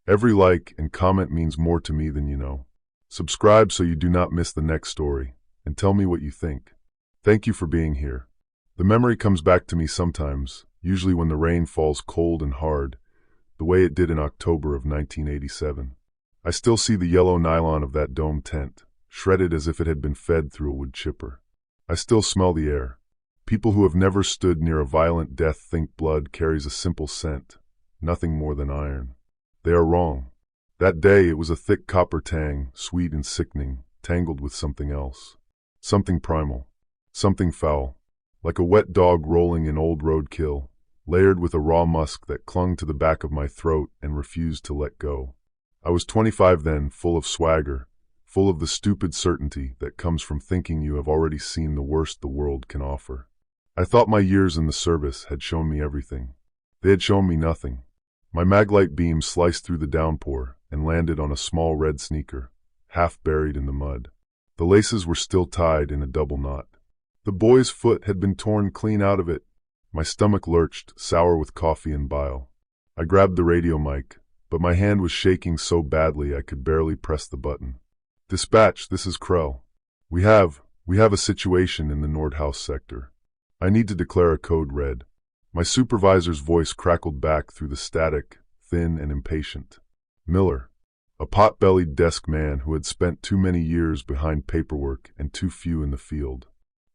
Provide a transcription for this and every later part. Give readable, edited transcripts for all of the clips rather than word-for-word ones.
Every like and comment means more to me than you know. Subscribe so you do not miss the next story, and tell me what you think. Thank you for being here. The memory comes back to me sometimes, usually when the rain falls cold and hard, the way it did in October of 1987. I still see the yellow nylon of that dome tent, shredded as if it had been fed through a wood chipper. I still smell the air. People who have never stood near a violent death think blood carries a simple scent, nothing more than iron. They are wrong. That day it was a thick copper tang, sweet and sickening, tangled with something else. Something primal. Something foul. Like a wet dog rolling in old roadkill, layered with a raw musk that clung to the back of my throat and refused to let go. I was 25 then, full of swagger, full of the stupid certainty that comes from thinking you have already seen the worst the world can offer. I thought my years in the service had shown me everything. They had shown me nothing. My maglite beam sliced through the downpour and landed on a small red sneaker, half buried in the mud. The laces were still tied in a double knot. The boy's foot had been torn clean out of it. My stomach lurched, sour with coffee and bile. I grabbed the radio mic, but my hand was shaking so badly I could barely press the button. Dispatch, this is Krell. We have a situation in the Nordhaus sector. I need to declare a code red. My supervisor's voice crackled back through the static, thin and impatient. Miller, a pot-bellied desk man who had spent too many years behind paperwork and too few in the field.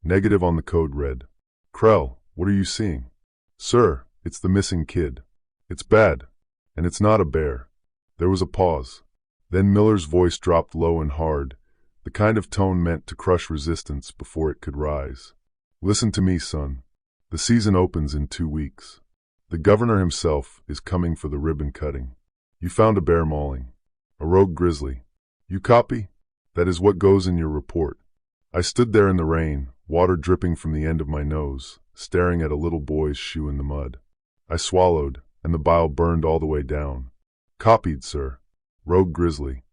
Negative on the code red. Krell, what are you seeing? Sir, it's the missing kid. It's bad. And it's not a bear. There was a pause. Then Miller's voice dropped low and hard, the kind of tone meant to crush resistance before it could rise. Listen to me, son. The season opens in 2 weeks. The governor himself is coming for the ribbon cutting. You found a bear mauling. A rogue grizzly. You copy? That is what goes in your report. I stood there in the rain, water dripping from the end of my nose, staring at a little boy's shoe in the mud. I swallowed, and the bile burned all the way down. Copied, sir. Rogue grizzly.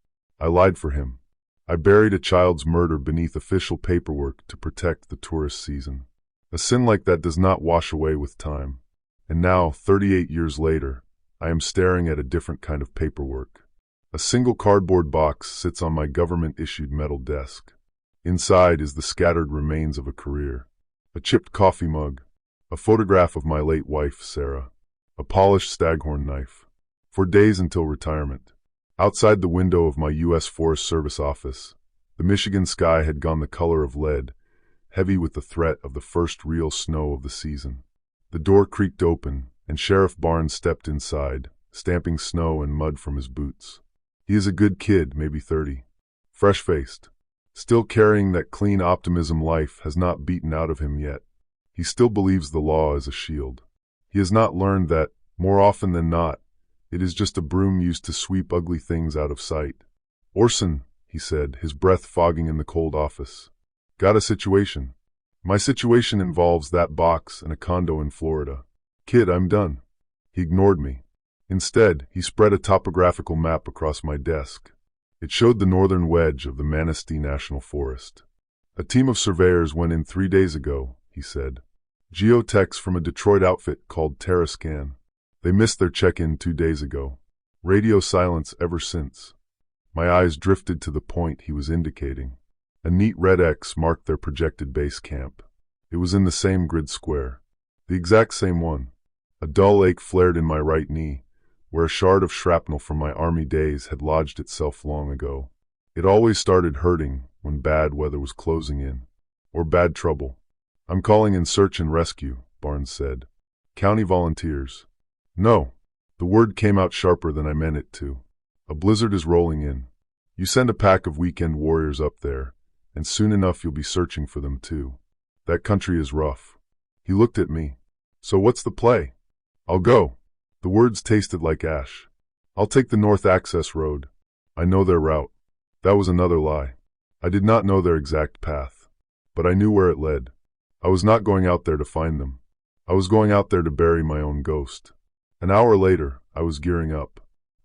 I lied for him. I buried a child's murder beneath official paperwork to protect the tourist season. A sin like that does not wash away with time. And now, 38 years later, I am staring at a different kind of paperwork. A single cardboard box sits on my government-issued metal desk. Inside is the scattered remains of a career. A chipped coffee mug. A photograph of my late wife, Sarah. A polished staghorn knife. For days until retirement. Outside the window of my U.S. Forest Service office, the Michigan sky had gone the color of lead, heavy with the threat of the first real snow of the season. The door creaked open, and Sheriff Barnes stepped inside, stamping snow and mud from his boots. He is a good kid, maybe 30. Fresh-faced. Still carrying that clean optimism life has not beaten out of him yet. He still believes the law is a shield. He has not learned that, more often than not, it is just a broom used to sweep ugly things out of sight. Orson, he said, his breath fogging in the cold office. Got a situation. My situation involves that box and a condo in Florida. Kid, I'm done. He ignored me. Instead, he spread a topographical map across my desk. It showed the northern wedge of the Manistee National Forest. A team of surveyors went in 3 days ago, he said. Geotechs from a Detroit outfit called TerraScan. They missed their check-in 2 days ago. Radio silence ever since. My eyes drifted to the point he was indicating. A neat red X marked their projected base camp. It was in the same grid square. The exact same one. A dull ache flared in my right knee, where a shard of shrapnel from my army days had lodged itself long ago. It always started hurting when bad weather was closing in. Or bad trouble. I'm calling in search and rescue, Barnes said. County volunteers. No. The word came out sharper than I meant it to. A blizzard is rolling in. You send a pack of weekend warriors up there, and soon enough you'll be searching for them too. That country is rough. He looked at me. So what's the play? I'll go. The words tasted like ash. I'll take the North Access Road. I know their route. That was another lie. I did not know their exact path. But I knew where it led. I was not going out there to find them. I was going out there to bury my own ghost. An hour later, I was gearing up.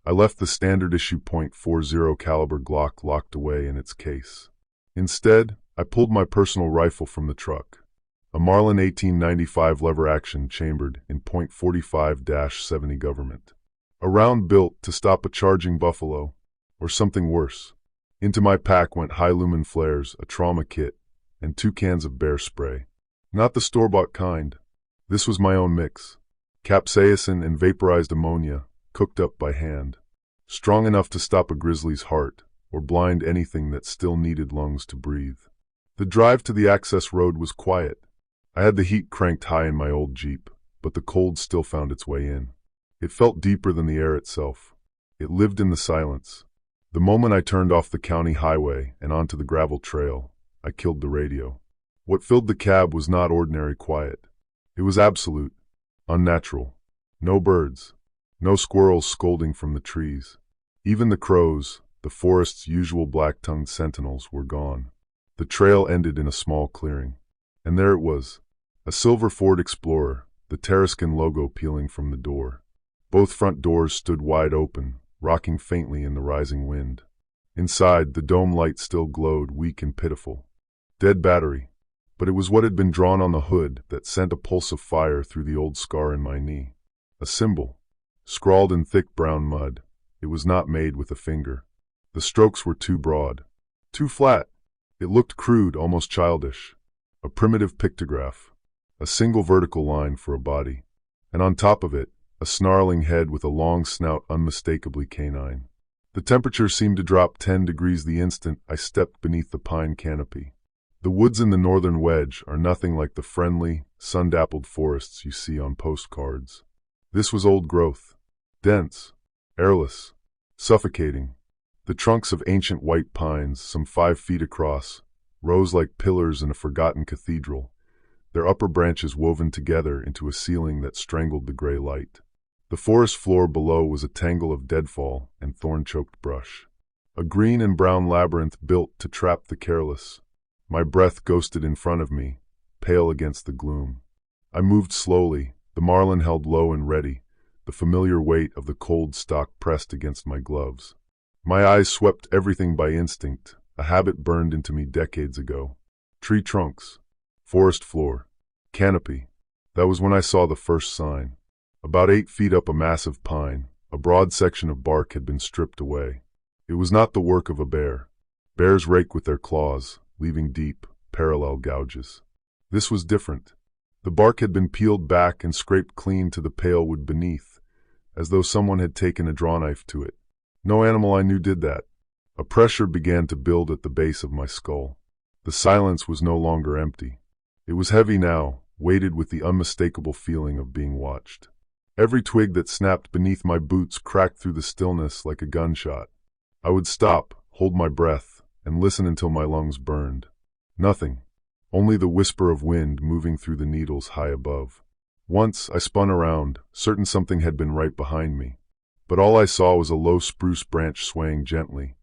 I left the standard issue .40 caliber Glock locked away in its case. Instead, I pulled my personal rifle from the truck. A Marlin 1895 lever-action chambered in .45-70 government. A round built to stop a charging buffalo, or something worse. Into my pack went high-lumen flares, a trauma kit, and 2 cans of bear spray. Not the store-bought kind. This was my own mix. Capsaicin and vaporized ammonia, cooked up by hand. Strong enough to stop a grizzly's heart, or blind anything that still needed lungs to breathe. The drive to the access road was quiet. I had the heat cranked high in my old Jeep, but the cold still found its way in. It felt deeper than the air itself. It lived in the silence. The moment I turned off the county highway and onto the gravel trail, I killed the radio. What filled the cab was not ordinary quiet. It was absolute, unnatural. No birds. No squirrels scolding from the trees. Even the crows, the forest's usual black-tongued sentinels, were gone. The trail ended in a small clearing. And there it was, a silver Ford Explorer, the Tarascan logo peeling from the door. Both front doors stood wide open, rocking faintly in the rising wind. Inside, the dome light still glowed, weak and pitiful. Dead battery. But it was what had been drawn on the hood that sent a pulse of fire through the old scar in my knee. A symbol, scrawled in thick brown mud. It was not made with a finger. The strokes were too broad, too flat. It looked crude, almost childish. A primitive pictograph, a single vertical line for a body, and on top of it, a snarling head with a long snout unmistakably canine. The temperature seemed to drop 10 degrees the instant I stepped beneath the pine canopy. The woods in the northern wedge are nothing like the friendly, sun-dappled forests you see on postcards. This was old growth, dense, airless, suffocating. The trunks of ancient white pines, some 5 feet across, rose like pillars in a forgotten cathedral, their upper branches woven together into a ceiling that strangled the gray light. The forest floor below was a tangle of deadfall and thorn-choked brush. A green and brown labyrinth built to trap the careless. My breath ghosted in front of me, pale against the gloom. I moved slowly, the marlin held low and ready, the familiar weight of the cold stock pressed against my gloves. My eyes swept everything by instinct, a habit burned into me decades ago. Tree trunks, forest floor, canopy. That was when I saw the first sign. About 8 feet up a massive pine, a broad section of bark had been stripped away. It was not the work of a bear. Bears rake with their claws, leaving deep, parallel gouges. This was different. The bark had been peeled back and scraped clean to the pale wood beneath, as though someone had taken a drawknife to it. No animal I knew did that. A pressure began to build at the base of my skull. The silence was no longer empty. It was heavy now, weighted with the unmistakable feeling of being watched. Every twig that snapped beneath my boots cracked through the stillness like a gunshot. I would stop, hold my breath, and listen until my lungs burned. Nothing. Only the whisper of wind moving through the needles high above. Once I spun around, certain something had been right behind me. But all I saw was a low spruce branch swaying gently,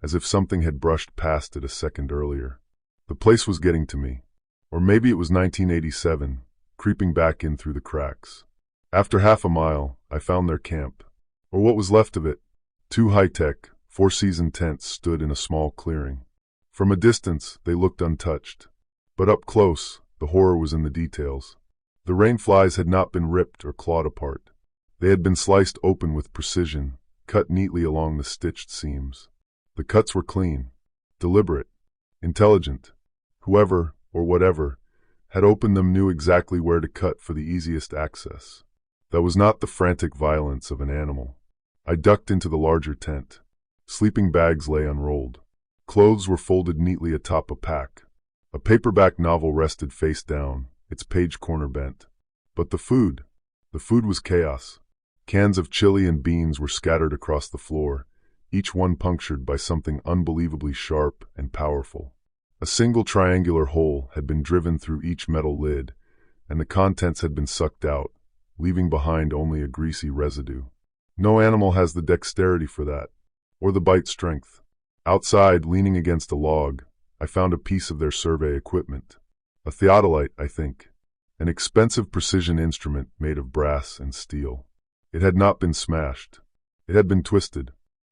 as if something had brushed past it a second earlier. The place was getting to me. Or maybe it was 1987, creeping back in through the cracks. After half a mile, I found their camp. Or what was left of it. 2 high-tech, 4-season tents stood in a small clearing. From a distance, they looked untouched. But up close, the horror was in the details. The rain flies had not been ripped or clawed apart. They had been sliced open with precision, cut neatly along the stitched seams. The cuts were clean, deliberate, intelligent. Whoever, or whatever, had opened them knew exactly where to cut for the easiest access. That was not the frantic violence of an animal. I ducked into the larger tent. Sleeping bags lay unrolled. Clothes were folded neatly atop a pack. A paperback novel rested face down, its page corner bent. But the food was chaos. Cans of chili and beans were scattered across the floor, each one punctured by something unbelievably sharp and powerful. A single triangular hole had been driven through each metal lid, and the contents had been sucked out, leaving behind only a greasy residue. No animal has the dexterity for that, or the bite strength. Outside, leaning against a log, I found a piece of their survey equipment. A theodolite, I think. An expensive precision instrument made of brass and steel. It had not been smashed. It had been twisted.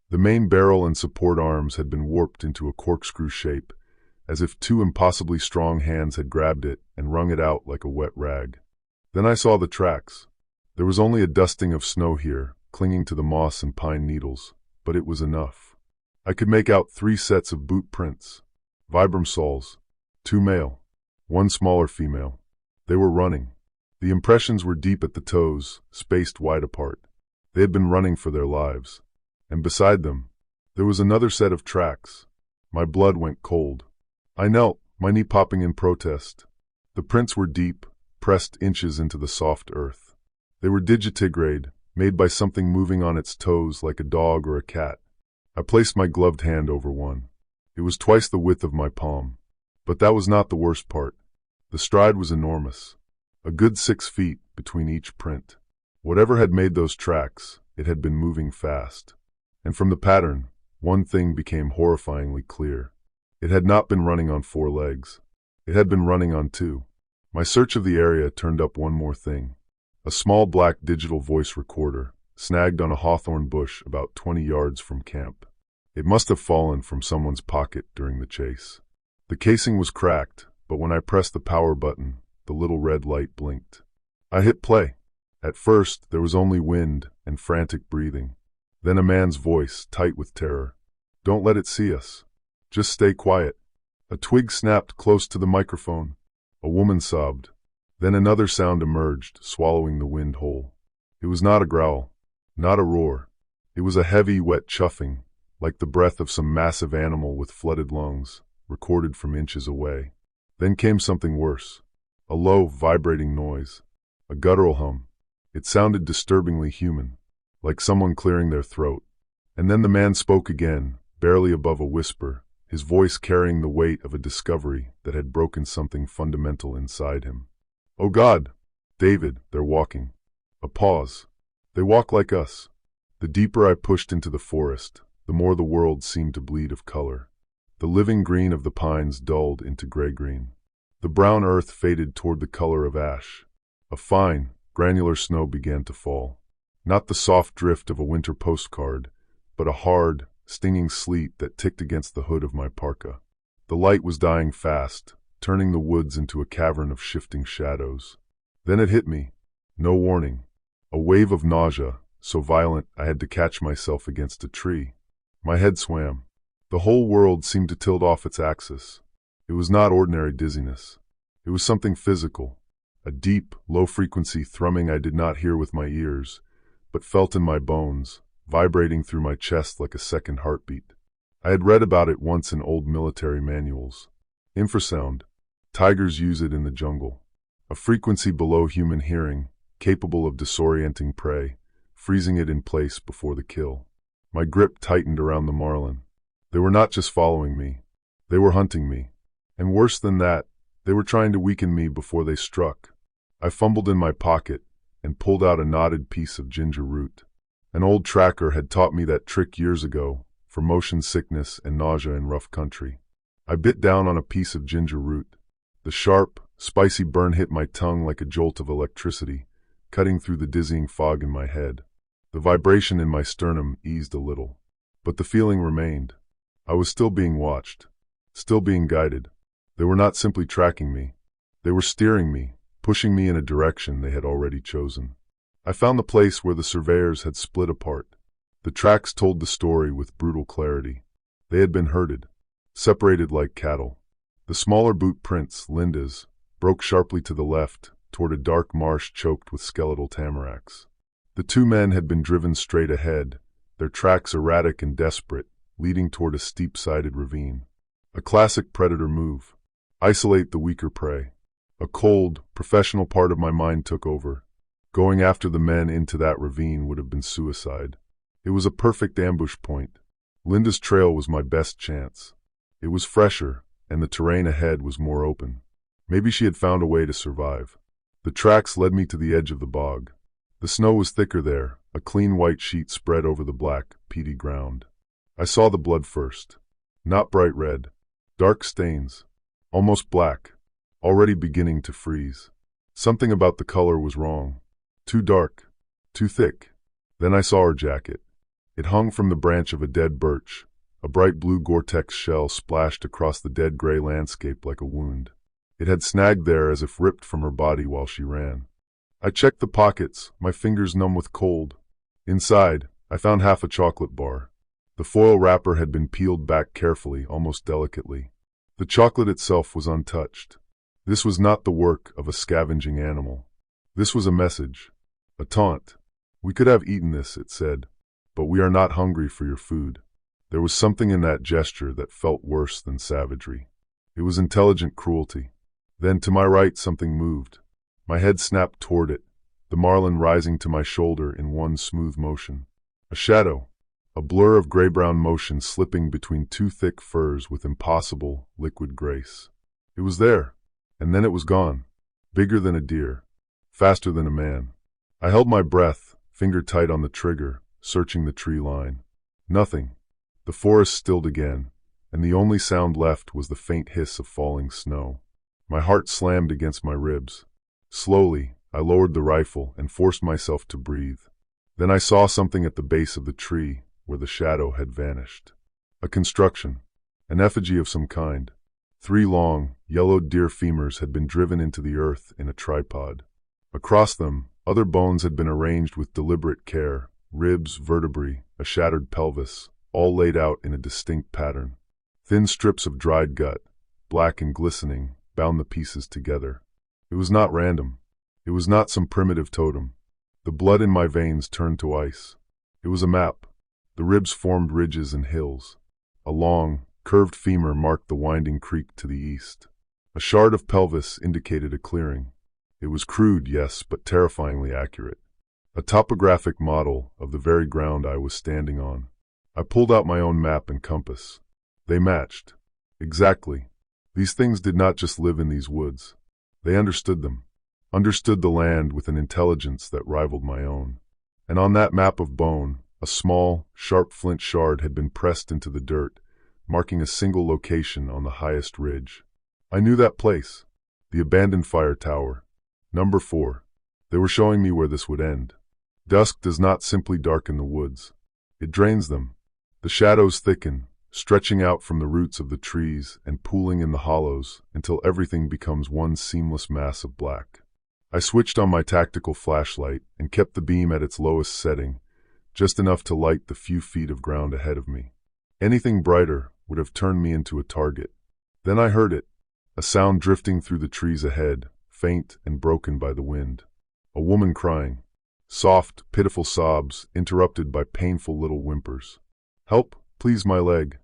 The main barrel and support arms had been warped into a corkscrew shape, as if 2 impossibly strong hands had grabbed it and wrung it out like a wet rag. Then I saw the tracks. There was only a dusting of snow here, clinging to the moss and pine needles, but it was enough. I could make out 3 sets of boot prints. Vibram soles. 2 male. 1 smaller female. They were running. The impressions were deep at the toes, spaced wide apart. They had been running for their lives. And beside them, there was another set of tracks. My blood went cold. I knelt, my knee popping in protest. The prints were deep, pressed inches into the soft earth. They were digitigrade, made by something moving on its toes like a dog or a cat. I placed my gloved hand over one. It was twice the width of my palm. But that was not the worst part. The stride was enormous. A good 6 feet between each print. Whatever had made those tracks, it had been moving fast. And from the pattern, one thing became horrifyingly clear. It had not been running on 4 legs. It had been running on 2. My search of the area turned up one more thing. A small black digital voice recorder, snagged on a hawthorn bush about 20 yards from camp. It must have fallen from someone's pocket during the chase. The casing was cracked, but when I pressed the power button, the little red light blinked. I hit play. At first, there was only wind and frantic breathing. Then a man's voice, tight with terror. "Don't let it see us. Just stay quiet." A twig snapped close to the microphone. A woman sobbed. Then another sound emerged, swallowing the wind whole. It was not a growl, not a roar. It was a heavy, wet chuffing, like the breath of some massive animal with flooded lungs, recorded from inches away. Then came something worse. A low, vibrating noise. A guttural hum. It sounded disturbingly human, like someone clearing their throat. And then the man spoke again, barely above a whisper, his voice carrying the weight of a discovery that had broken something fundamental inside him. "Oh God, David, they're walking." A pause. "They walk like us." The deeper I pushed into the forest, the more the world seemed to bleed of color. The living green of the pines dulled into gray-green. The brown earth faded toward the color of ash. A fine, granular snow began to fall. Not the soft drift of a winter postcard, but a hard, stinging sleet that ticked against the hood of my parka. The light was dying fast, turning the woods into a cavern of shifting shadows. Then it hit me. No warning. A wave of nausea, so violent I had to catch myself against a tree. My head swam. The whole world seemed to tilt off its axis. It was not ordinary dizziness. It was something physical. A deep, low-frequency thrumming I did not hear with my ears, but felt in my bones, vibrating through my chest like a second heartbeat. I had read about it once in old military manuals. Infrasound. Tigers use it in the jungle. A frequency below human hearing, capable of disorienting prey, freezing it in place before the kill. My grip tightened around the marlin. They were not just following me. They were hunting me. And worse than that, they were trying to weaken me before they struck. I fumbled in my pocket and pulled out a knotted piece of ginger root. An old tracker had taught me that trick years ago, for motion sickness and nausea in rough country. I bit down on a piece of ginger root. The sharp, spicy burn hit my tongue like a jolt of electricity, cutting through the dizzying fog in my head. The vibration in my sternum eased a little. But the feeling remained. I was still being watched, still being guided. They were not simply tracking me. They were steering me, pushing me in a direction they had already chosen. I found the place where the surveyors had split apart. The tracks told the story with brutal clarity. They had been herded, separated like cattle. The smaller boot prints, Linda's, broke sharply to the left, toward a dark marsh choked with skeletal tamaracks. The 2 men had been driven straight ahead, their tracks erratic and desperate, leading toward a steep-sided ravine. A classic predator move. Isolate the weaker prey. A cold, professional part of my mind took over. Going after the men into that ravine would have been suicide. It was a perfect ambush point. Linda's trail was my best chance. It was fresher, and the terrain ahead was more open. Maybe she had found a way to survive. The tracks led me to the edge of the bog. The snow was thicker there, a clean white sheet spread over the black, peaty ground. I saw the blood first. Not bright red. Dark stains. Almost black. Already beginning to freeze. Something about the color was wrong. Too dark. Too thick. Then I saw her jacket. It hung from the branch of a dead birch. A bright blue Gore-Tex shell splashed across the dead gray landscape like a wound. It had snagged there as if ripped from her body while she ran. I checked the pockets, my fingers numb with cold. Inside, I found half a chocolate bar. The foil wrapper had been peeled back carefully, almost delicately. The chocolate itself was untouched. This was not the work of a scavenging animal. This was a message, a taunt. We could have eaten this, it said, but we are not hungry for your food. There was something in that gesture that felt worse than savagery. It was intelligent cruelty. Then, to my right, something moved. My head snapped toward it, the marlin rising to my shoulder in one smooth motion. A shadow, a blur of gray-brown motion slipping between two thick furs with impossible, liquid grace. It was there, and then it was gone, bigger than a deer, faster than a man. I held my breath, finger tight on the trigger, searching the tree line. Nothing. The forest stilled again, and the only sound left was the faint hiss of falling snow. My heart slammed against my ribs. Slowly, I lowered the rifle and forced myself to breathe. Then I saw something at the base of the tree where the shadow had vanished. A construction, an effigy of some kind. 3 long, yellowed deer femurs had been driven into the earth in a tripod. Across them, other bones had been arranged with deliberate care, ribs, vertebrae, a shattered pelvis, all laid out in a distinct pattern. Thin strips of dried gut, black and glistening, bound the pieces together. It was not random. It was not some primitive totem. The blood in my veins turned to ice. It was a map. The ribs formed ridges and hills. A long, curved femur marked the winding creek to the east. A shard of pelvis indicated a clearing. It was crude, yes, but terrifyingly accurate. A topographic model of the very ground I was standing on. I pulled out my own map and compass. They matched. Exactly. These things did not just live in these woods. They understood them. Understood the land with an intelligence that rivaled my own. And on that map of bone, a small, sharp flint shard had been pressed into the dirt, marking a single location on the highest ridge. I knew that place. The abandoned fire tower. Number 4. They were showing me where this would end. Dusk does not simply darken the woods. It drains them. The shadows thicken, stretching out from the roots of the trees and pooling in the hollows until everything becomes one seamless mass of black. I switched on my tactical flashlight and kept the beam at its lowest setting, just enough to light the few feet of ground ahead of me. Anything brighter would have turned me into a target. Then I heard it, a sound drifting through the trees ahead, faint and broken by the wind. A woman crying. Soft, pitiful sobs interrupted by painful little whimpers. "Help, please, my leg.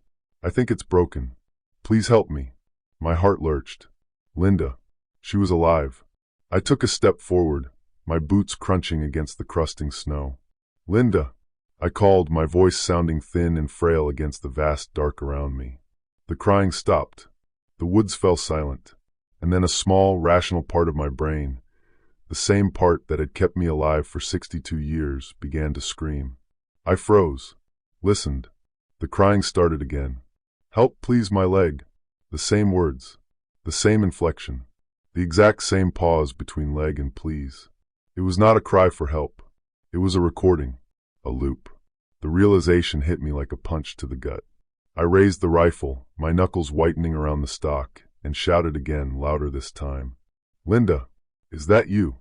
I think it's broken. Please help me." My heart lurched. Linda. She was alive. I took a step forward, my boots crunching against the crusting snow. "Linda," I called, my voice sounding thin and frail against the vast dark around me. The crying stopped. The woods fell silent. And then a small, rational part of my brain, the same part that had kept me alive for 62 years, began to scream. I froze. Listened. The crying started again. "Help, please, my leg." The same words. The same inflection. The exact same pause between leg and please. It was not a cry for help. It was a recording. A loop. The realization hit me like a punch to the gut. I raised the rifle, my knuckles whitening around the stock, and shouted again, louder this time. "Linda, is that you?"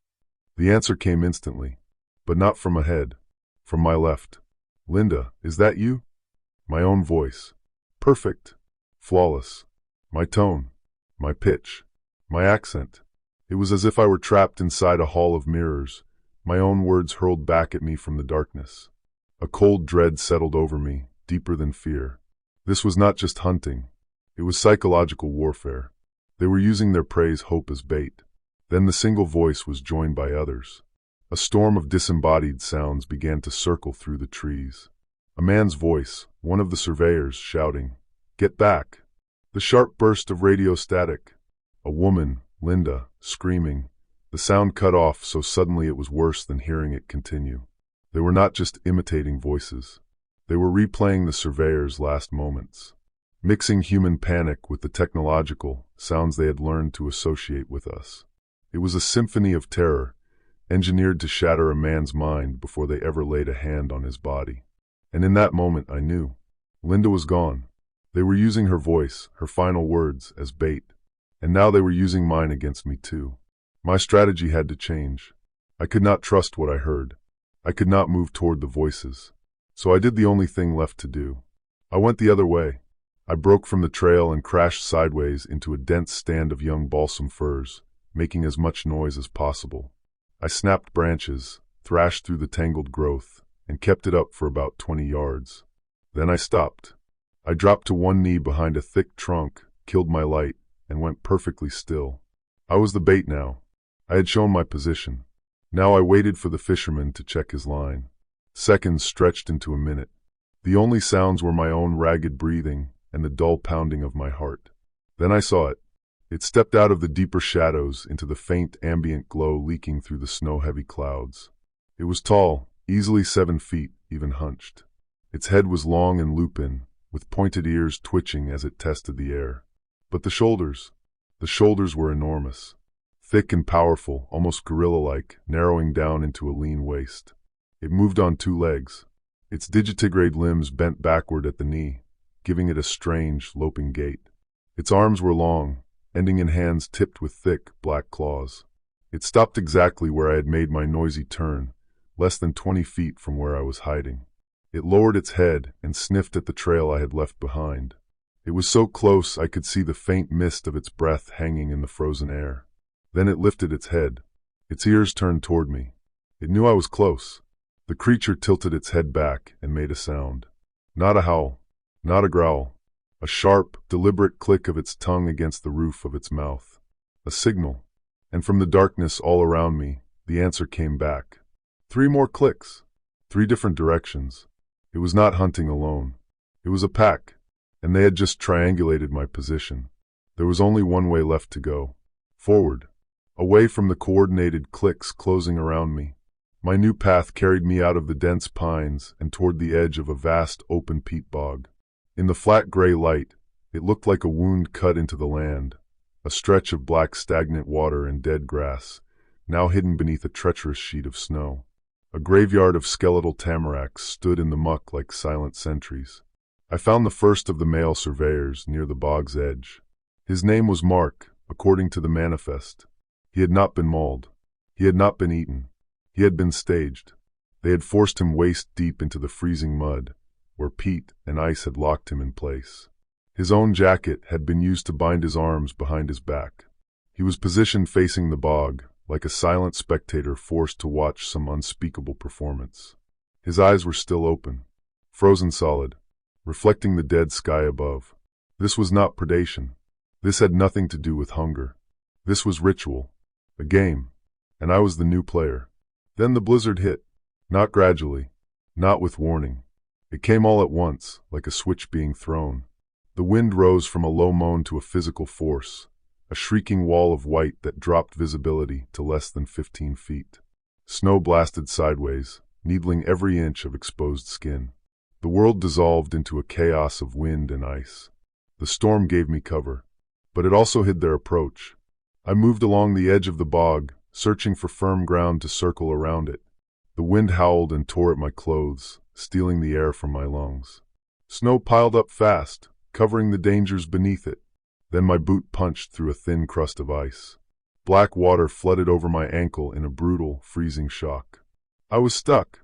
The answer came instantly, but not from ahead, from my left. "Linda, is that you?" My own voice. Perfect. Flawless. My tone. My pitch. My accent. It was as if I were trapped inside a hall of mirrors, my own words hurled back at me from the darkness. A cold dread settled over me, deeper than fear. This was not just hunting. It was psychological warfare. They were using their prey's hope as bait. Then the single voice was joined by others. A storm of disembodied sounds began to circle through the trees. A man's voice, one of the surveyors, shouting, "Get back!" The sharp burst of radio static. A woman, Linda, screaming. The sound cut off so suddenly it was worse than hearing it continue. They were not just imitating voices. They were replaying the surveyor's last moments, mixing human panic with the technological sounds they had learned to associate with us. It was a symphony of terror, engineered to shatter a man's mind before they ever laid a hand on his body. And in that moment I knew. Linda was gone. They were using her voice, her final words, as bait. And now they were using mine against me too. My strategy had to change. I could not trust what I heard. I could not move toward the voices. So I did the only thing left to do. I went the other way. I broke from the trail and crashed sideways into a dense stand of young balsam firs, making as much noise as possible. I snapped branches, thrashed through the tangled growth, and kept it up for about 20 yards. Then I stopped. I dropped to one knee behind a thick trunk, killed my light, and went perfectly still. I was the bait now. I had shown my position. Now I waited for the fisherman to check his line. Seconds stretched into a minute. The only sounds were my own ragged breathing and the dull pounding of my heart. Then I saw it. It stepped out of the deeper shadows into the faint ambient glow leaking through the snow-heavy clouds. It was tall, easily 7 feet, even hunched. Its head was long and lupine, with pointed ears twitching as it tested the air. But the shoulders were enormous. Thick and powerful, almost gorilla-like, narrowing down into a lean waist. It moved on 2 legs. Its digitigrade limbs bent backward at the knee, giving it a strange, loping gait. Its arms were long, ending in hands tipped with thick, black claws. It stopped exactly where I had made my noisy turn, less than 20 feet from where I was hiding. It lowered its head and sniffed at the trail I had left behind. It was so close I could see the faint mist of its breath hanging in the frozen air. Then it lifted its head. Its ears turned toward me. It knew I was close. The creature tilted its head back and made a sound. Not a howl, not a growl. A sharp, deliberate click of its tongue against the roof of its mouth. A signal. And from the darkness all around me, the answer came back. 3 more clicks. 3 different directions. It was not hunting alone. It was a pack, and they had just triangulated my position. There was only one way left to go. Forward. Away from the coordinated clicks closing around me. My new path carried me out of the dense pines and toward the edge of a vast open peat bog. In the flat gray light, it looked like a wound cut into the land, a stretch of black stagnant water and dead grass, now hidden beneath a treacherous sheet of snow. A graveyard of skeletal tamaracks stood in the muck like silent sentries. I found the first of the male surveyors near the bog's edge. His name was Mark, according to the manifest. He had not been mauled. He had not been eaten. He had been staged. They had forced him waist deep into the freezing mud, where peat and ice had locked him in place. His own jacket had been used to bind his arms behind his back. He was positioned facing the bog, like a silent spectator forced to watch some unspeakable performance. His eyes were still open, frozen solid, reflecting the dead sky above. This was not predation. This had nothing to do with hunger. This was ritual, a game, and I was the new player. Then the blizzard hit, not gradually, not with warning. It came all at once, like a switch being thrown. The wind rose from a low moan to a physical force, a shrieking wall of white that dropped visibility to less than 15 feet. Snow blasted sideways, needling every inch of exposed skin. The world dissolved into a chaos of wind and ice. The storm gave me cover, but it also hid their approach. I moved along the edge of the bog, searching for firm ground to circle around it. The wind howled and tore at my clothes, stealing the air from my lungs. Snow piled up fast, covering the dangers beneath it. Then my boot punched through a thin crust of ice. Black water flooded over my ankle in a brutal, freezing shock. I was stuck.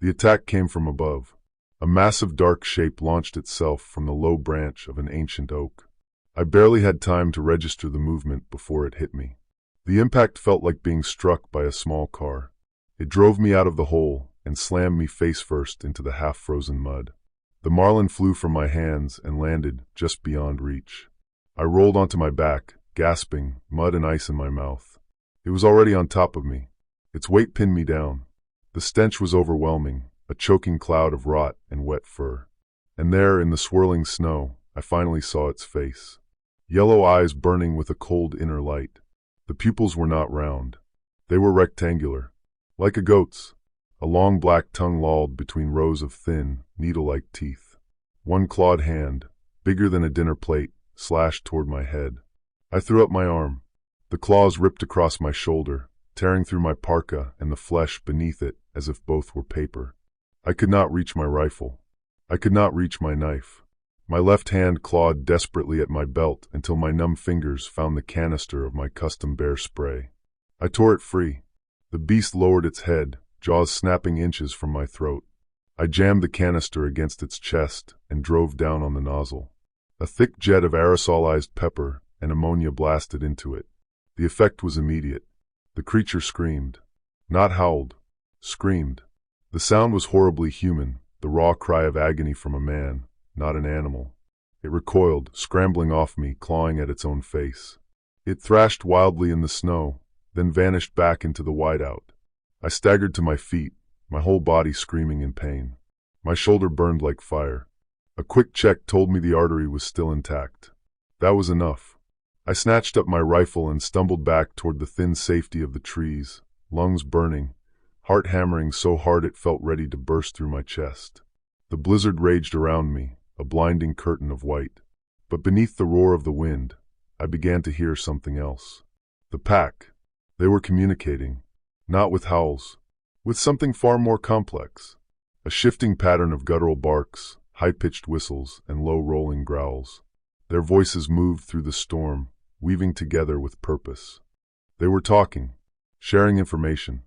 The attack came from above. A massive dark shape launched itself from the low branch of an ancient oak. I barely had time to register the movement before it hit me. The impact felt like being struck by a small car. It drove me out of the hole and slammed me face first into the half-frozen mud. The marlin flew from my hands and landed just beyond reach. I rolled onto my back, gasping, mud and ice in my mouth. It was already on top of me. Its weight pinned me down. The stench was overwhelming, a choking cloud of rot and wet fur. And there, in the swirling snow, I finally saw its face. Yellow eyes burning with a cold inner light. The pupils were not round. They were rectangular, like a goat's. A long black tongue lolled between rows of thin, needle-like teeth. One clawed hand, bigger than a dinner plate, slashed toward my head. I threw up my arm. The claws ripped across my shoulder, tearing through my parka and the flesh beneath it as if both were paper. I could not reach my rifle. I could not reach my knife. My left hand clawed desperately at my belt until my numb fingers found the canister of my custom bear spray. I tore it free. The beast lowered its head, jaws snapping inches from my throat. I jammed the canister against its chest and drove down on the nozzle. A thick jet of aerosolized pepper and ammonia blasted into it. The effect was immediate. The creature screamed. Not howled. Screamed. The sound was horribly human, the raw cry of agony from a man, not an animal. It recoiled, scrambling off me, clawing at its own face. It thrashed wildly in the snow, then vanished back into the whiteout. I staggered to my feet, my whole body screaming in pain. My shoulder burned like fire. A quick check told me the artery was still intact. That was enough. I snatched up my rifle and stumbled back toward the thin safety of the trees, lungs burning, heart hammering so hard it felt ready to burst through my chest. The blizzard raged around me, a blinding curtain of white. But beneath the roar of the wind, I began to hear something else. The pack. They were communicating, not with howls, with something far more complex. A shifting pattern of guttural barks, high-pitched whistles, and low rolling growls. Their voices moved through the storm, weaving together with purpose. They were talking, sharing information,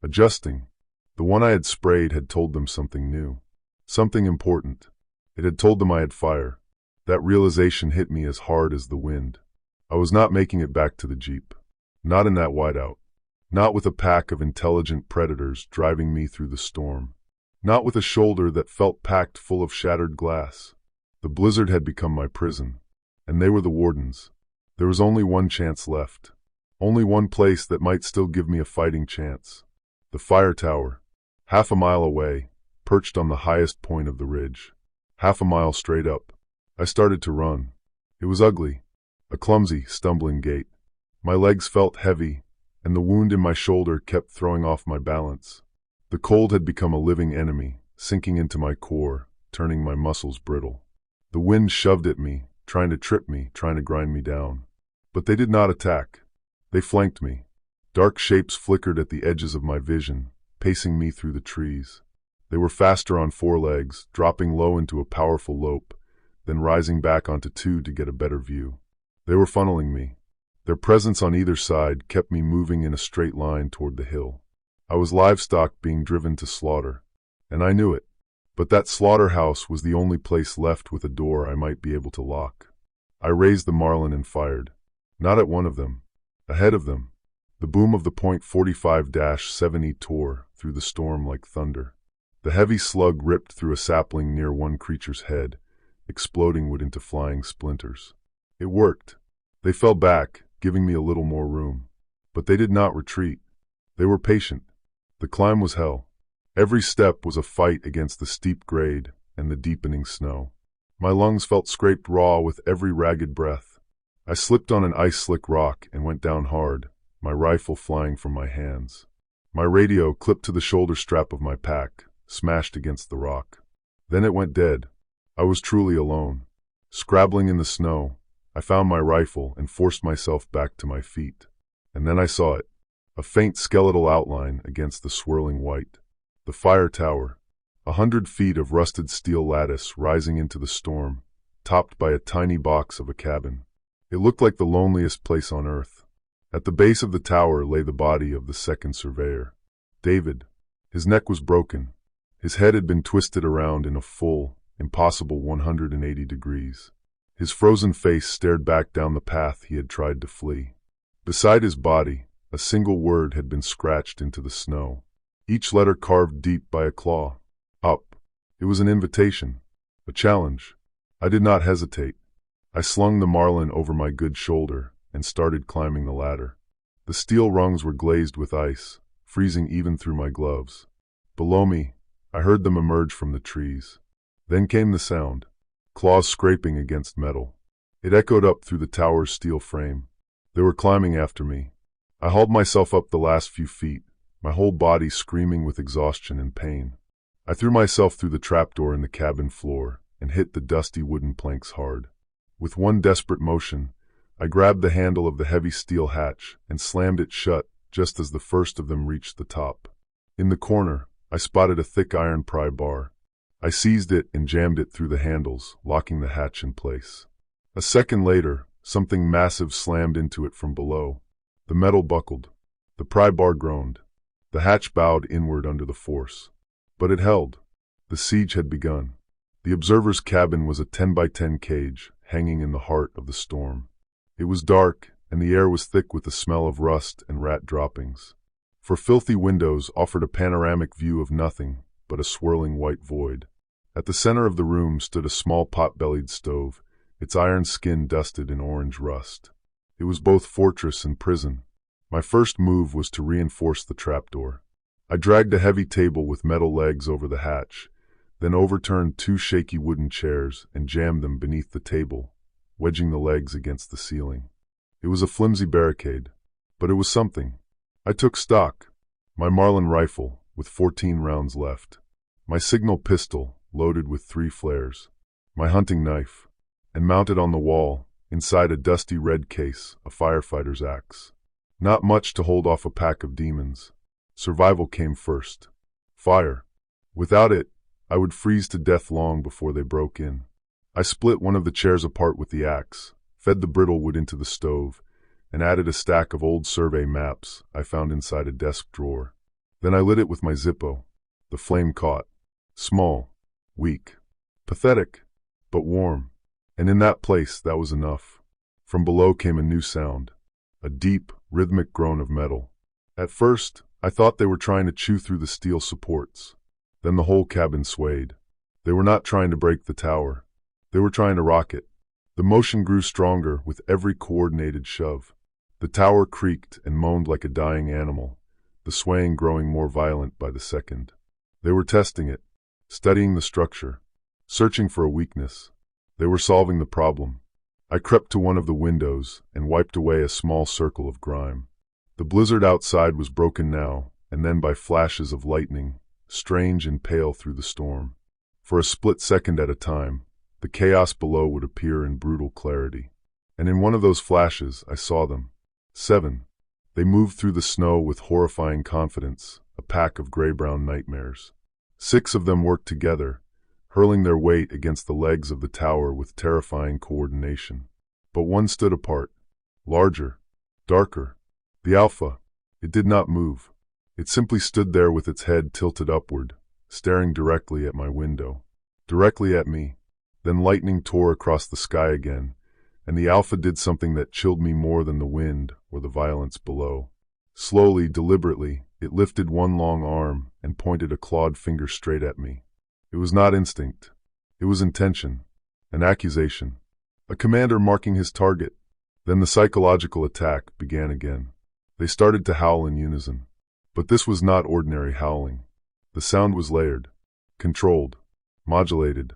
adjusting. The one I had sprayed had told them something new, something important. It had told them I had fire. That realization hit me as hard as the wind. I was not making it back to the Jeep. Not in that whiteout. Not with a pack of intelligent predators driving me through the storm. Not with a shoulder that felt packed full of shattered glass. The blizzard had become my prison, and they were the wardens. There was only one chance left. Only one place that might still give me a fighting chance. The fire tower. 1/2 a mile away, perched on the highest point of the ridge. 1/2 a mile straight up. I started to run. It was ugly. A clumsy, stumbling gait. My legs felt heavy, and the wound in my shoulder kept throwing off my balance. The cold had become a living enemy, sinking into my core, turning my muscles brittle. The wind shoved at me, trying to trip me, trying to grind me down. But they did not attack. They flanked me. Dark shapes flickered at the edges of my vision, pacing me through the trees. They were faster on 4 legs, dropping low into a powerful lope, then rising back onto 2 to get a better view. They were funneling me. Their presence on either side kept me moving in a straight line toward the hill. I was livestock being driven to slaughter, and I knew it. But that slaughterhouse was the only place left with a door I might be able to lock. I raised the Marlin and fired. Not at one of them. Ahead of them. The boom of the .45-70 tore through the storm like thunder. The heavy slug ripped through a sapling near one creature's head, exploding wood into flying splinters. It worked. They fell back, giving me a little more room. But they did not retreat. They were patient. The climb was hell. Every step was a fight against the steep grade and the deepening snow. My lungs felt scraped raw with every ragged breath. I slipped on an ice-slick rock and went down hard, my rifle flying from my hands. My radio, clipped to the shoulder strap of my pack, smashed against the rock. Then it went dead. I was truly alone. Scrabbling in the snow, I found my rifle and forced myself back to my feet. And then I saw it, a faint skeletal outline against the swirling white. The fire tower, 100 feet of rusted steel lattice rising into the storm, topped by a tiny box of a cabin. It looked like the loneliest place on earth. At the base of the tower lay the body of the second surveyor, David. His neck was broken. His head had been twisted around in a full, impossible 180 degrees. His frozen face stared back down the path he had tried to flee. Beside his body, a single word had been scratched into the snow, each letter carved deep by a claw. Up. It was an invitation, a challenge. I did not hesitate. I slung the Marlin over my good shoulder and started climbing the ladder. The steel rungs were glazed with ice, freezing even through my gloves. Below me, I heard them emerge from the trees. Then came the sound, claws scraping against metal. It echoed up through the tower's steel frame. They were climbing after me. I hauled myself up the last few feet, my whole body screaming with exhaustion and pain. I threw myself through the trapdoor in the cabin floor and hit the dusty wooden planks hard. With one desperate motion, I grabbed the handle of the heavy steel hatch and slammed it shut just as the first of them reached the top. In the corner, I spotted a thick iron pry bar. I seized it and jammed it through the handles, locking the hatch in place. A second later, something massive slammed into it from below. The metal buckled. The pry bar groaned. The hatch bowed inward under the force. But it held. The siege had begun. The observer's cabin was a 10 by 10 cage, hanging in the heart of the storm. It was dark, and the air was thick with the smell of rust and rat droppings. For filthy windows offered a panoramic view of nothing but a swirling white void. At the center of the room stood a small pot-bellied stove, its iron skin dusted in orange rust. It was both fortress and prison. My first move was to reinforce the trapdoor. I dragged a heavy table with metal legs over the hatch, then overturned 2 shaky wooden chairs and jammed them beneath the table, wedging the legs against the ceiling. It was a flimsy barricade, but it was something. I took stock. My Marlin rifle, with 14 rounds left. My signal pistol, loaded with 3 flares. My hunting knife, and mounted on the wall, inside a dusty red case, a firefighter's axe. Not much to hold off a pack of demons. Survival came first. Fire. Without it, I would freeze to death long before they broke in. I split one of the chairs apart with the axe, fed the brittle wood into the stove, and added a stack of old survey maps I found inside a desk drawer. Then I lit it with my Zippo. The flame caught. Small, weak, pathetic, but warm. And in that place, that was enough. From below came a new sound, a deep, rhythmic groan of metal. At first, I thought they were trying to chew through the steel supports. Then the whole cabin swayed. They were not trying to break the tower. They were trying to rock it. The motion grew stronger with every coordinated shove. The tower creaked and moaned like a dying animal, the swaying growing more violent by the second. They were testing it, studying the structure, searching for a weakness. They were solving the problem. I crept to one of the windows and wiped away a small circle of grime. The blizzard outside was broken now, and then by flashes of lightning, strange and pale through the storm. For a split second at a time, the chaos below would appear in brutal clarity. And in one of those flashes, I saw them. 7. They moved through the snow with horrifying confidence, a pack of gray-brown nightmares. 6 of them worked together, hurling their weight against the legs of the tower with terrifying coordination. But one stood apart, larger, darker. The Alpha. It did not move. It simply stood there with its head tilted upward, staring directly at my window. Directly at me. Then lightning tore across the sky again, and the Alpha did something that chilled me more than the wind or the violence below. Slowly, deliberately, it lifted one long arm and pointed a clawed finger straight at me. It was not instinct. It was intention, an accusation, a commander marking his target. Then the psychological attack began again. They started to howl in unison. But this was not ordinary howling. The sound was layered, controlled, modulated.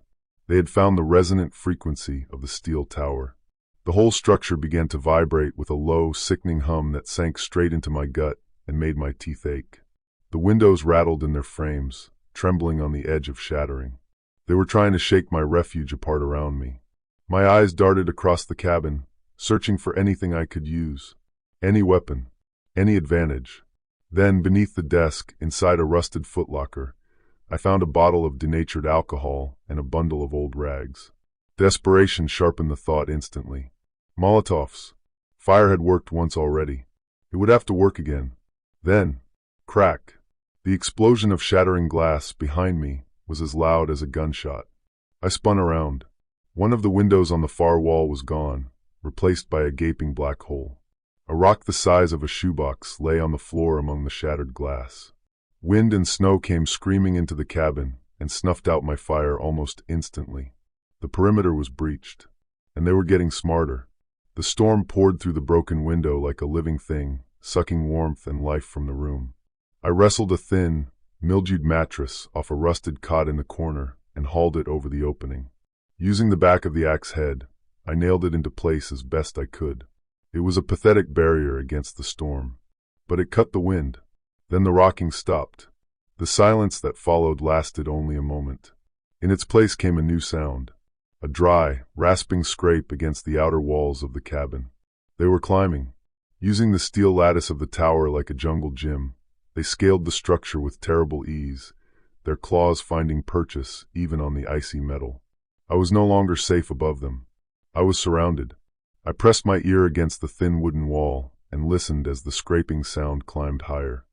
They had found the resonant frequency of the steel tower. The whole structure began to vibrate with a low, sickening hum that sank straight into my gut and made my teeth ache. The windows rattled in their frames, trembling on the edge of shattering. They were trying to shake my refuge apart around me. My eyes darted across the cabin, searching for anything I could use. Any weapon, any advantage. Then, beneath the desk, inside a rusted footlocker, I found a bottle of denatured alcohol and a bundle of old rags. Desperation sharpened the thought instantly. Molotovs. Fire had worked once already. It would have to work again. Then, crack. The explosion of shattering glass behind me was as loud as a gunshot. I spun around. One of the windows on the far wall was gone, replaced by a gaping black hole. A rock the size of a shoebox lay on the floor among the shattered glass. Wind and snow came screaming into the cabin and snuffed out my fire almost instantly. The perimeter was breached, and they were getting smarter. The storm poured through the broken window like a living thing, sucking warmth and life from the room. I wrestled a thin, mildewed mattress off a rusted cot in the corner and hauled it over the opening. Using the back of the axe head, I nailed it into place as best I could. It was a pathetic barrier against the storm, but it cut the wind. Then the rocking stopped. The silence that followed lasted only a moment. In its place came a new sound, a dry, rasping scrape against the outer walls of the cabin. They were climbing. Using the steel lattice of the tower like a jungle gym, they scaled the structure with terrible ease, their claws finding purchase even on the icy metal. I was no longer safe above them. I was surrounded. I pressed my ear against the thin wooden wall and listened as the scraping sound climbed higher.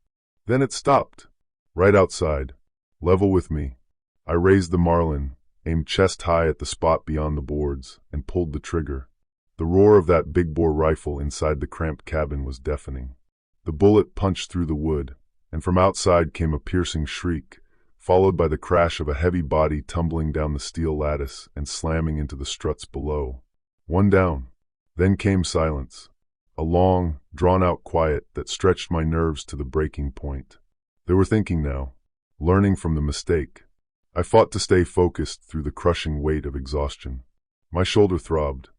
Then it stopped, right outside, level with me. I raised the Marlin, aimed chest high at the spot beyond the boards, and pulled the trigger. The roar of that big-bore rifle inside the cramped cabin was deafening. The bullet punched through the wood, and from outside came a piercing shriek, followed by the crash of a heavy body tumbling down the steel lattice and slamming into the struts below. One down. Then came silence, a long, drawn-out quiet that stretched my nerves to the breaking point. They were thinking now, learning from the mistake. I fought to stay focused through the crushing weight of exhaustion. My shoulder throbbed.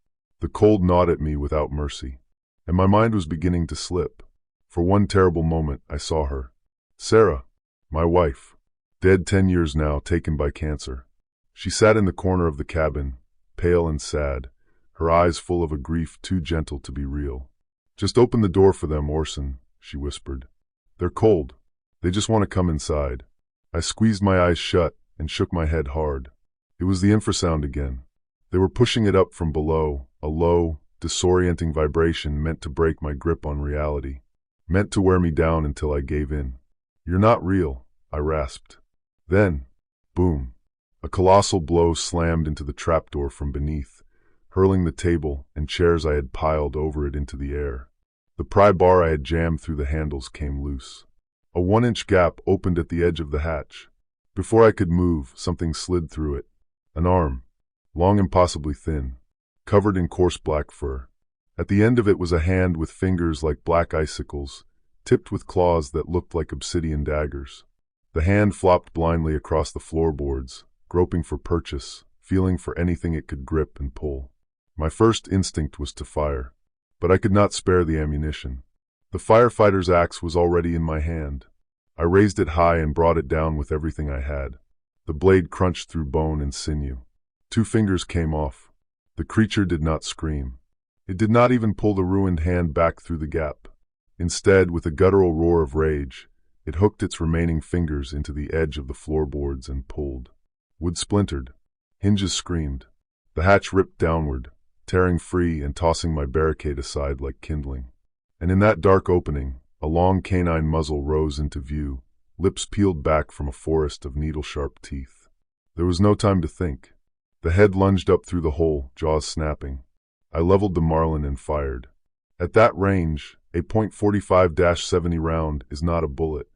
The cold gnawed at me without mercy, and my mind was beginning to slip. For one terrible moment, I saw her. Sarah, my wife, dead 10 years now, taken by cancer. She sat in the corner of the cabin, pale and sad, her eyes full of a grief too gentle to be real. "Just open the door for them, Orson," she whispered. "They're cold. They just want to come inside." I squeezed my eyes shut and shook my head hard. It was the infrasound again. They were pushing it up from below, a low, disorienting vibration meant to break my grip on reality, meant to wear me down until I gave in. "You're not real," I rasped. Then, boom, a colossal blow slammed into the trapdoor from beneath, hurling the table and chairs I had piled over it into the air. The pry bar I had jammed through the handles came loose. A 1-inch gap opened at the edge of the hatch. Before I could move, something slid through it. An arm, long and possibly thin, covered in coarse black fur. At the end of it was a hand with fingers like black icicles, tipped with claws that looked like obsidian daggers. The hand flopped blindly across the floorboards, groping for purchase, feeling for anything it could grip and pull. My first instinct was to fire, but I could not spare the ammunition. The firefighter's axe was already in my hand. I raised it high and brought it down with everything I had. The blade crunched through bone and sinew. 2 fingers came off. The creature did not scream. It did not even pull the ruined hand back through the gap. Instead, with a guttural roar of rage, it hooked its remaining fingers into the edge of the floorboards and pulled. Wood splintered. Hinges screamed. The hatch ripped downward, tearing free and tossing my barricade aside like kindling. And in that dark opening, a long canine muzzle rose into view, lips peeled back from a forest of needle-sharp teeth. There was no time to think. The head lunged up through the hole, jaws snapping. I leveled the Marlin and fired. At that range, a .45-70 round is not a bullet.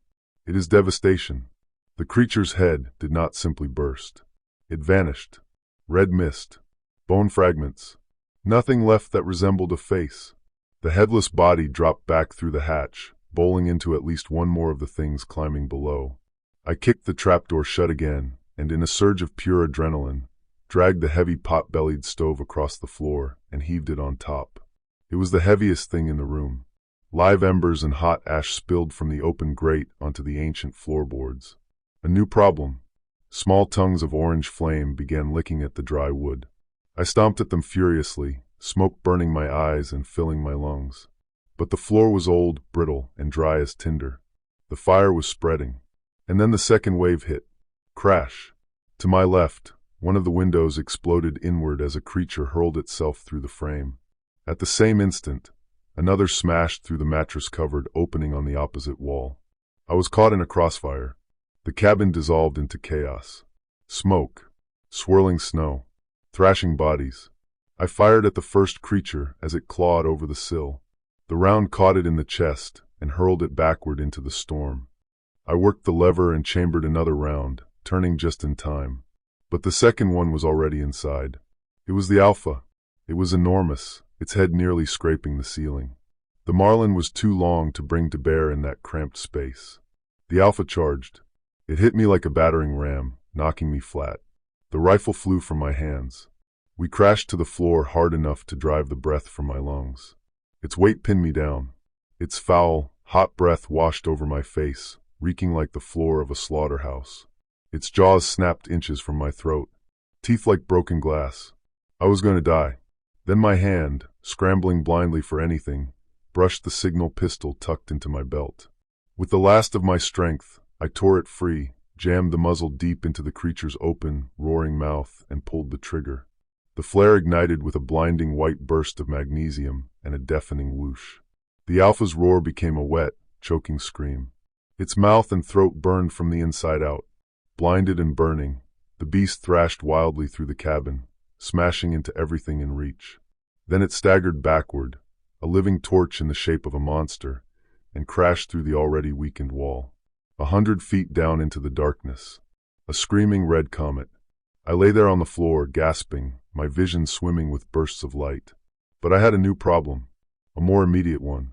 It is devastation. The creature's head did not simply burst. It vanished. Red mist. Bone fragments. Nothing left that resembled a face. The headless body dropped back through the hatch, bowling into at least one more of the things climbing below. I kicked the trapdoor shut again, and in a surge of pure adrenaline, dragged the heavy pot-bellied stove across the floor and heaved it on top. It was the heaviest thing in the room. Live embers and hot ash spilled from the open grate onto the ancient floorboards. A new problem. Small tongues of orange flame began licking at the dry wood. I stomped at them furiously, smoke burning my eyes and filling my lungs. But the floor was old, brittle, and dry as tinder. The fire was spreading. And then the second wave hit. Crash. To my left, one of the windows exploded inward as a creature hurled itself through the frame. At the same instant, another smashed through the mattress-covered opening on the opposite wall. I was caught in a crossfire. The cabin dissolved into chaos. Smoke, swirling snow, thrashing bodies. I fired at the first creature as it clawed over the sill. The round caught it in the chest and hurled it backward into the storm. I worked the lever and chambered another round, turning just in time. But the second one was already inside. It was the Alpha. It was enormous, its head nearly scraping the ceiling. The Marlin was too long to bring to bear in that cramped space. The Alpha charged. It hit me like a battering ram, knocking me flat. The rifle flew from my hands. We crashed to the floor hard enough to drive the breath from my lungs. Its weight pinned me down. Its foul, hot breath washed over my face, reeking like the floor of a slaughterhouse. Its jaws snapped inches from my throat, teeth like broken glass. I was going to die. Then my hand, scrambling blindly for anything, brushed the signal pistol tucked into my belt. With the last of my strength, I tore it free, jammed the muzzle deep into the creature's open, roaring mouth, and pulled the trigger. The flare ignited with a blinding white burst of magnesium and a deafening whoosh. The Alpha's roar became a wet, choking scream. Its mouth and throat burned from the inside out. Blinded and burning, the beast thrashed wildly through the cabin, smashing into everything in reach. Then it staggered backward, a living torch in the shape of a monster, and crashed through the already weakened wall. 100 feet down into the darkness. A screaming red comet. I lay there on the floor, gasping, my vision swimming with bursts of light. But I had a new problem, a more immediate one.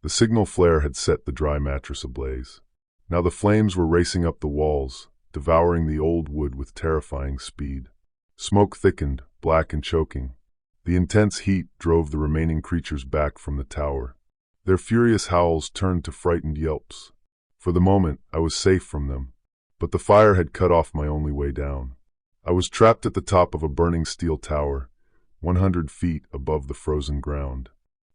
The signal flare had set the dry mattress ablaze. Now the flames were racing up the walls, devouring the old wood with terrifying speed. Smoke thickened, black and choking. The intense heat drove the remaining creatures back from the tower. Their furious howls turned to frightened yelps. For the moment, I was safe from them. But the fire had cut off my only way down. I was trapped at the top of a burning steel tower, 100 feet above the frozen ground.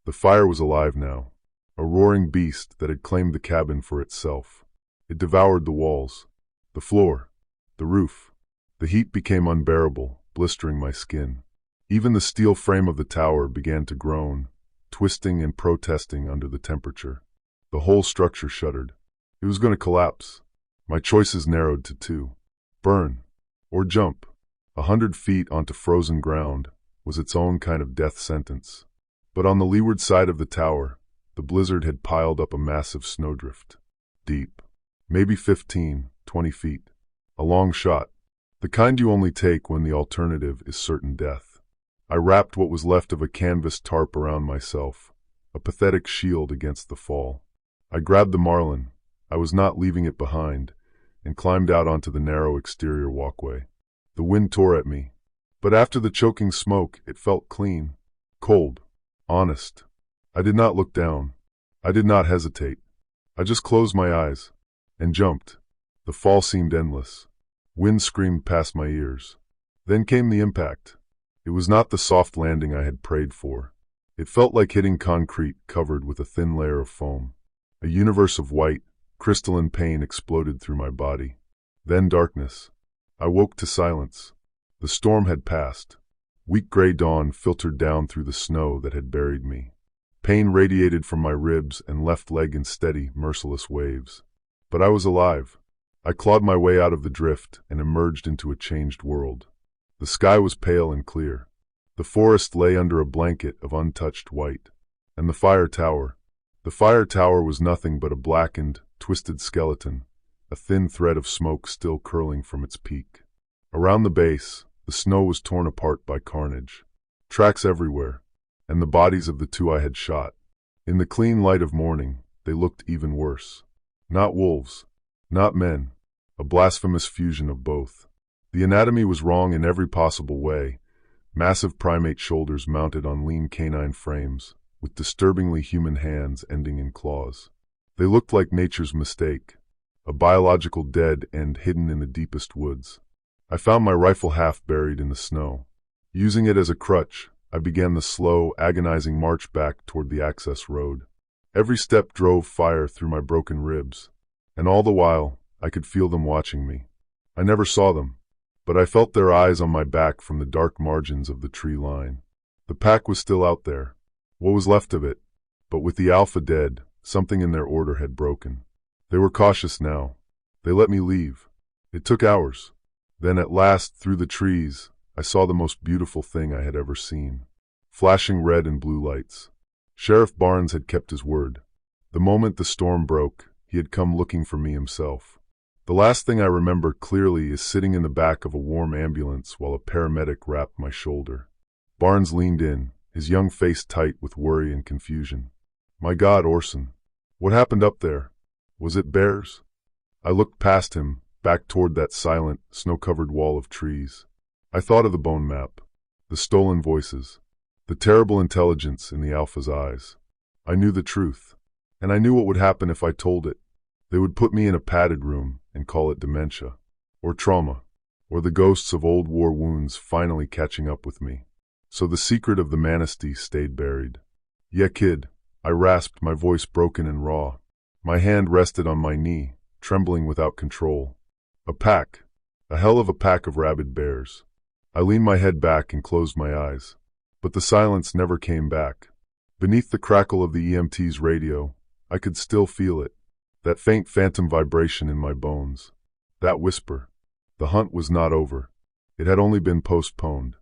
The fire was alive now, a roaring beast that had claimed the cabin for itself. It devoured the walls, the floor, the roof. The heat became unbearable, blistering my skin. Even the steel frame of the tower began to groan, twisting and protesting under the temperature. The whole structure shuddered. It was going to collapse. My choices narrowed to two: burn or jump. 100 feet onto frozen ground was its own kind of death sentence. But on the leeward side of the tower, the blizzard had piled up a massive snowdrift. Deep. Maybe 15, 20 feet. A long shot. The kind you only take when the alternative is certain death. I wrapped what was left of a canvas tarp around myself, a pathetic shield against the fall. I grabbed the marlin, I was not leaving it behind, and climbed out onto the narrow exterior walkway. The wind tore at me, but after the choking smoke, it felt clean, cold, honest. I did not look down. I did not hesitate. I just closed my eyes and jumped. The fall seemed endless. Wind screamed past my ears. Then came the impact. It was not the soft landing I had prayed for. It felt like hitting concrete covered with a thin layer of foam. A universe of white, crystalline pain exploded through my body. Then darkness. I woke to silence. The storm had passed. Weak gray dawn filtered down through the snow that had buried me. Pain radiated from my ribs and left leg in steady, merciless waves. But I was alive. I clawed my way out of the drift and emerged into a changed world. The sky was pale and clear. The forest lay under a blanket of untouched white. And the fire tower was nothing but a blackened, twisted skeleton, a thin thread of smoke still curling from its peak. Around the base, the snow was torn apart by carnage. Tracks everywhere, and the bodies of the two I had shot. In the clean light of morning, they looked even worse. Not wolves, not men, a blasphemous fusion of both. The anatomy was wrong in every possible way. Massive primate shoulders mounted on lean canine frames, with disturbingly human hands ending in claws. They looked like nature's mistake, a biological dead end hidden in the deepest woods. I found my rifle half buried in the snow. Using it as a crutch, I began the slow, agonizing march back toward the access road. Every step drove fire through my broken ribs, and all the while, I could feel them watching me. I never saw them, but I felt their eyes on my back from the dark margins of the tree line. The pack was still out there, what was left of it, but with the alpha dead, something in their order had broken. They were cautious now. They let me leave. It took hours. Then at last, through the trees, I saw the most beautiful thing I had ever seen. Flashing red and blue lights. Sheriff Barnes had kept his word. The moment the storm broke, he had come looking for me himself. The last thing I remember clearly is sitting in the back of a warm ambulance while a paramedic wrapped my shoulder. Barnes leaned in, his young face tight with worry and confusion. My God, Orson. What happened up there? Was it bears? I looked past him, back toward that silent, snow-covered wall of trees. I thought of the bone map, the stolen voices, the terrible intelligence in the Alpha's eyes. I knew the truth, and I knew what would happen if I told it. They would put me in a padded room and call it dementia, or trauma, or the ghosts of old war wounds finally catching up with me. So the secret of the Manistee stayed buried. Yeah, kid, I rasped, my voice broken and raw. My hand rested on my knee, trembling without control. A pack, a hell of a pack of rabid bears. I leaned my head back and closed my eyes. But the silence never came back. Beneath the crackle of the EMT's radio, I could still feel it. That faint phantom vibration in my bones. That whisper. The hunt was not over. It had only been postponed.